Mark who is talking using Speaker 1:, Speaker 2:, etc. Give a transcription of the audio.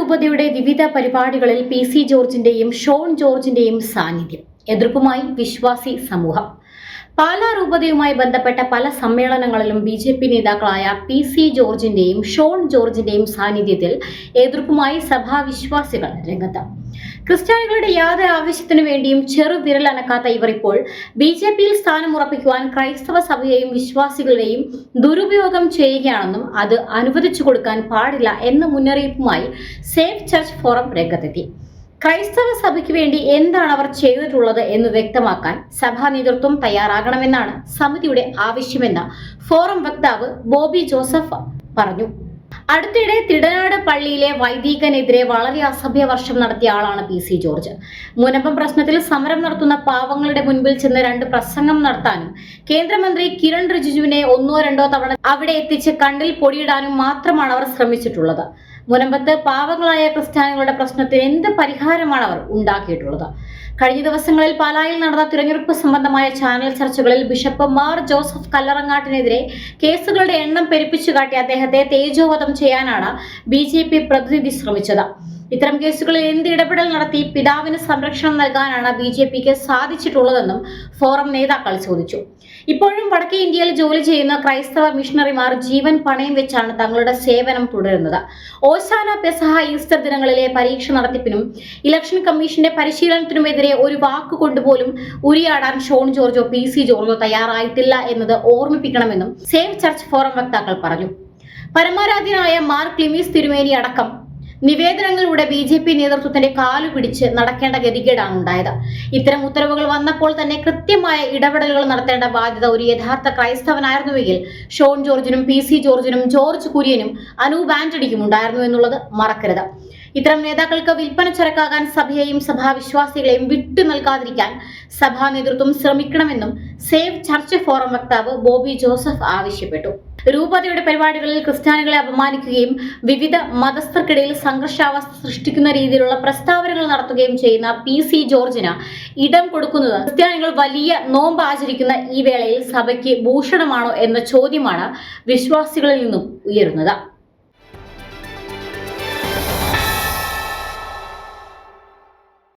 Speaker 1: രൂപതയുടെ വിവിധ പരിപാടികളിൽ PC ജോർജിന്റെയും ഷോൺ ജോർജിന്റെയും സാന്നിധ്യം. എതിർപ്പുമായി വിശ്വാസി സമൂഹം. പാലാ രൂപതയുമായി ബന്ധപ്പെട്ട പല സമ്മേളനങ്ങളിലും BJP നേതാക്കളായ PC ജോർജിന്റെയും ഷോൺ ജോർജിന്റെയും സാന്നിധ്യത്തിൽ എതിർപ്പുമായി സഭാവിശ്വാസികൾ രംഗത്ത്. ക്രിസ്ത്യാനികളുടെ യാതൊരു ആവശ്യത്തിനു വേണ്ടിയും ചെറുവിരൽ അനക്കാത്ത ഇവർ ഇപ്പോൾ BJPയിൽ സ്ഥാനം ഉറപ്പിക്കുവാൻ ക്രൈസ്തവ സഭയെയും വിശ്വാസികളെയും ദുരുപയോഗം ചെയ്യുകയാണെന്നും അത് അനുവദിച്ചു കൊടുക്കാൻ പാടില്ല എന്ന മുന്നറിയിപ്പുമായി സേവ് ചർച്ച് ഫോറം രംഗത്തെത്തി. ക്രൈസ്തവ സഭയ്ക്ക് വേണ്ടി എന്താണ് അവർ ചെയ്തിട്ടുള്ളത് എന്ന് വ്യക്തമാക്കാൻ സഭാ നേതൃത്വം തയ്യാറാകണമെന്നാണ് സമിതിയുടെ ആവശ്യമെന്ന് ഫോറം വക്താവ് ബോബി ജോസഫ് പറഞ്ഞു. അടുത്തിടെ തിടനാട് പള്ളിയിലെ വൈദികനെതിരെ വളരെ അസഭ്യവർഷം നടത്തിയ ആളാണ് PC ജോർജ്. മുനമ്പം പ്രശ്നത്തിൽ സമരം നടത്തുന്ന പാവങ്ങളുടെ മുൻപിൽ ചെന്ന് 2 പ്രസംഗം നടത്താനും കേന്ദ്രമന്ത്രി കിരൺ റിജിജുവിനെ 1-2 തവണ അവിടെ എത്തിച്ച് കണ്ണിൽ പൊടിയിടാനും മാത്രമാണ് അവർ ശ്രമിച്ചിട്ടുള്ളത്. മുനമ്പത്ത് പാവങ്ങളായ ക്രിസ്ത്യാനികളുടെ പ്രശ്നത്തിന് എന്ത് പരിഹാരമാണ് അവർ ഉണ്ടാക്കിയിട്ടുള്ളത്? കഴിഞ്ഞ ദിവസങ്ങളിൽ പാലായിൽ നടന്ന തിരഞ്ഞെടുപ്പ് സംബന്ധമായ ചാനൽ ചർച്ചകളിൽ ബിഷപ്പ് മാർ ജോസഫ് കല്ലറങ്ങാട്ടിനെതിരെ കേസുകളുടെ എണ്ണം പെരുപ്പിച്ചു കാട്ടി അദ്ദേഹത്തെ തേജോവധം ചെയ്യാനാണ് BJP പ്രതിനിധി ശ്രമിച്ചത്. ഇത്തരം കേസുകളിൽ എന്ത് ഇടപെടൽ നടത്തി പിതാവിന് സംരക്ഷണം നൽകാനാണ് BJPക്ക് സാധിച്ചിട്ടുള്ളതെന്നും ഫോറം നേതാക്കൾ ചോദിച്ചു. ഇപ്പോഴും വടക്കേ ഇന്ത്യയിൽ ജോലി ചെയ്യുന്ന ക്രൈസ്തവ മിഷണറിമാർ ജീവൻ പണയം വെച്ചാണ് തങ്ങളുടെ സേവനം തുടരുന്നത്. ഓശാന, പെസഹ, ഈസ്റ്റർ ദിനങ്ങളിലെ പരീക്ഷ നടത്തിപ്പിനും ഇലക്ഷൻ കമ്മീഷന്റെ പരിശീലനത്തിനുമെതിരെ ഒരു വാക്കുകൊണ്ടുപോലും ഉരിയാടാൻ ഷോൺ ജോർജോ PC ജോർജോ തയ്യാറായിട്ടില്ല എന്നത് ഓർമ്മിപ്പിക്കണമെന്നും സേവ് ചർച്ച് ഫോറം വക്താക്കൾ പറഞ്ഞു. പരമാരാധ്യനായ മാർ ക്ലിമീസ് തിരുമേനി അടക്കം നിവേദനങ്ങളിലൂടെ BJP നേതൃത്വത്തിന്റെ കാലു പിടിച്ച് നടക്കേണ്ട ഗതികേടാണ് ഉണ്ടായത്. ഇത്തരം ഉത്തരവുകൾ വന്നപ്പോൾ തന്നെ കൃത്യമായ ഇടപെടലുകൾ നടത്തേണ്ട ബാധ്യത ഒരു യഥാർത്ഥ ക്രൈസ്തവനായിരുന്നുവെങ്കിൽ ഷോൺ ജോർജിനും PC ജോർജിനും ജോർജ് കുര്യനും അനൂപ് ആന്റണിക്കും ഉണ്ടായിരുന്നു എന്നുള്ളത് മറക്കരുത്. ഇത്തരം നേതാക്കൾക്ക് വിൽപ്പന ചരക്കാകാൻ സഭയെയും സഭാവിശ്വാസികളെയും വിട്ടു നൽകാതിരിക്കാൻ സഭാ നേതൃത്വം ശ്രമിക്കണമെന്നും സേവ് ചർച്ച് ഫോറം വക്താവ് ബോബി ജോസഫ് ആവശ്യപ്പെട്ടു. രൂപതയുടെ പരിപാടികളിൽ ക്രിസ്ത്യാനികളെ അപമാനിക്കുകയും വിവിധ മതസ്ഥർക്കിടയിൽ സംഘർഷാവസ്ഥ സൃഷ്ടിക്കുന്ന രീതിയിലുള്ള പ്രസ്താവനകൾ നടത്തുകയും ചെയ്യുന്ന PC ജോർജിന് ഇടം കൊടുക്കുന്നത് ക്രിസ്ത്യാനികൾ വലിയ നോമ്പ് ആചരിക്കുന്ന ഈ വേളയിൽ സഭയ്ക്ക് ഭൂഷണമാണോ എന്ന ചോദ്യമാണ് വിശ്വാസികളിൽ നിന്നും ഉയരുന്നത്.